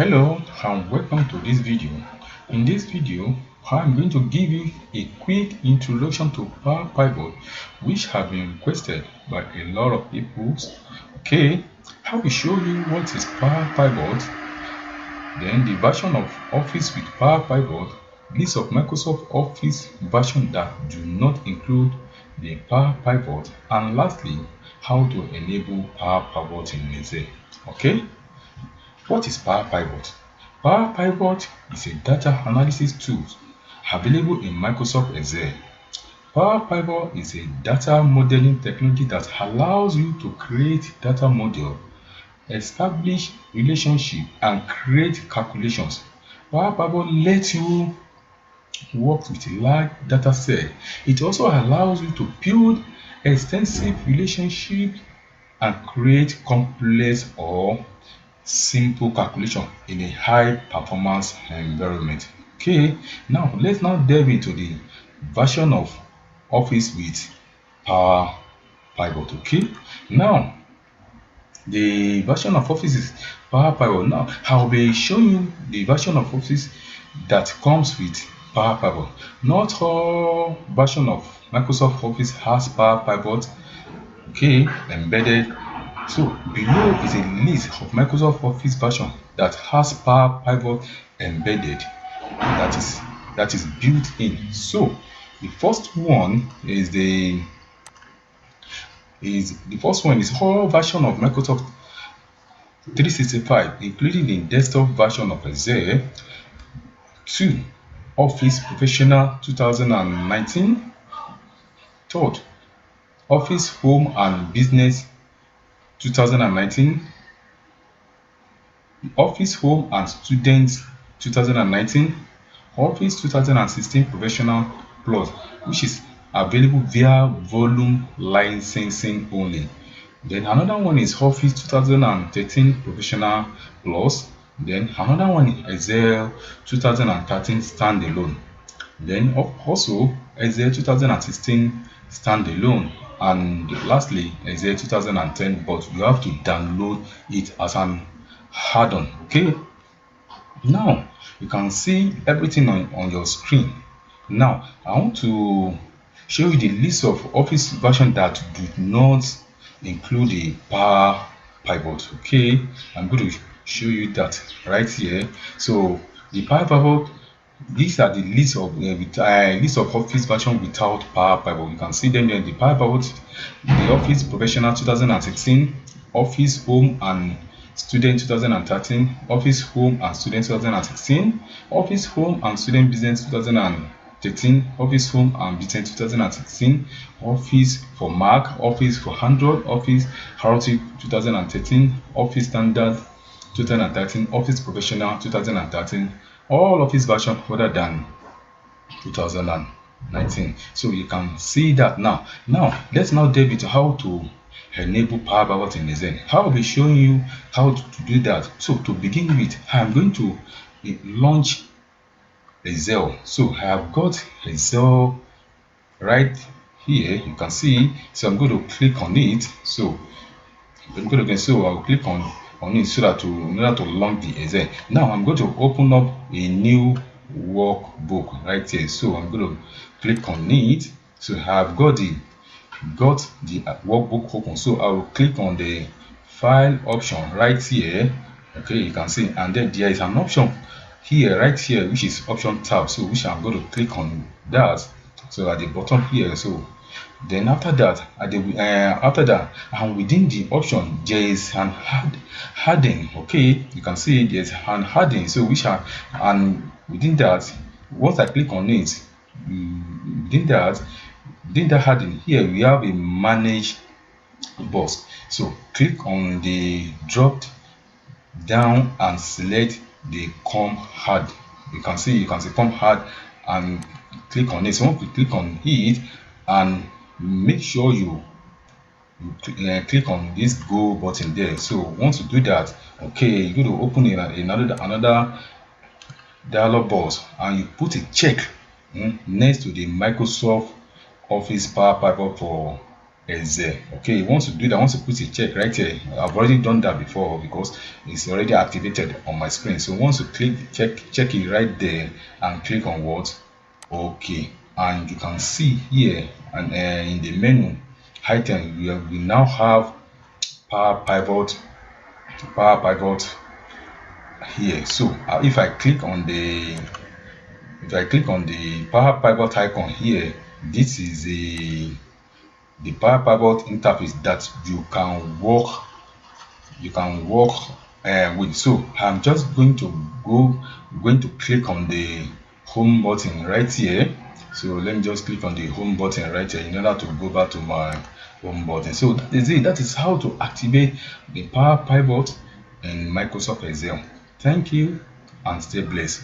Hello and welcome to this video. In this video, I'm going to give you a quick introduction to PowerPivot, which have been requested by a lot of people. Okay, I will show you what is PowerPivot, then the version of Office with PowerPivot, list of Microsoft Office versions that do not include the PowerPivot, and lastly, how to enable PowerPivot in Excel. Okay. What is PowerPivot? PowerPivot is a data analysis tool available in Microsoft Excel. PowerPivot is a data modeling technology that allows you to create data model, establish relationship, and create calculations. PowerPivot lets you work with a large data set. It also allows you to build extensive relationships and create complex or simple calculation in a high performance environment. Okay, now let's now delve into the version of Office with Power Pivot. Okay, now the version of Office is Power Pivot. Now I'll be showing you the version of Office that comes with Power Pivot. Not all version of Microsoft Office has Power Pivot, okay, embedded. So below is a list of Microsoft Office version that has Power Pivot embedded, that is built in. So the first one is all version of Microsoft 365, including the desktop version of Excel. 2. Office Professional 2019. Third, Office Home and Business 2019. Office Home and Students 2019, Office 2016 Professional Plus, which is available via volume licensing only. Then another one is Office 2013 Professional Plus. Then another one is Excel 2013 Standalone. Then also Excel 2016 Standalone. And lastly, Excel 2010, but you have to download it as an add-on. Okay, now you can see everything on your screen. Now I want to show you the list of Office version that do not include the Power Pivot. Okay, I'm going to show you that right here. So the Power Pivot, these are the list of Office version without Power Pivot. You can see them there. The Power Pivot, the Office Professional 2016, Office Home and Student 2013, Office Home and Student 2016, Office Home and Student Business 2013, Office Home and Business 2016, Office for Mac, Office for Android, Office RT 2013, Office Standard 2013, Office Professional 2013, all Office version other than 2019. So you can see that now. Now let's now delve into how to enable Power Pivot in Excel. I will be showing you how to do that. So to begin with, I'm going to launch Excel. So I have got Excel right here. You can see. So I'm going to click on it. So I'll click on it so that in order to launch the Excel. Now I'm going to open up a new workbook right here. So I'm going to click on it. So I've got the workbook open. So I will click on the file option right here. Okay, you can see, and then there is an option here right here which is option tab, so which I'm going to click on that. So at the bottom here. So then after that, and within the option there is an heading. Okay, you can see there's an heading, so and within that, once I click on it, within that heading here we have a manage box. So click on the drop down and select the come hard. You can see come hard and click on it. So once you click on it, and make sure you click on this go button there. So once you do that, okay, you're going to open another dialog box, and you put a check next to the Microsoft Office Power Pivot for Excel. Okay, once you do that, once you put a check right here, I've already done that before because it's already activated on my screen. So once you click check it right there and click on what, okay, and you can see here and in the menu item we now have power pivot here. So if I click on the power pivot icon here, this is the power pivot interface that you can work with. So I'm just going to click on the home button right here. So let me just click on the home button right here in order to go back to my home button. So that is it. That is how to activate the power pivot in Microsoft Excel. Thank you and stay blessed.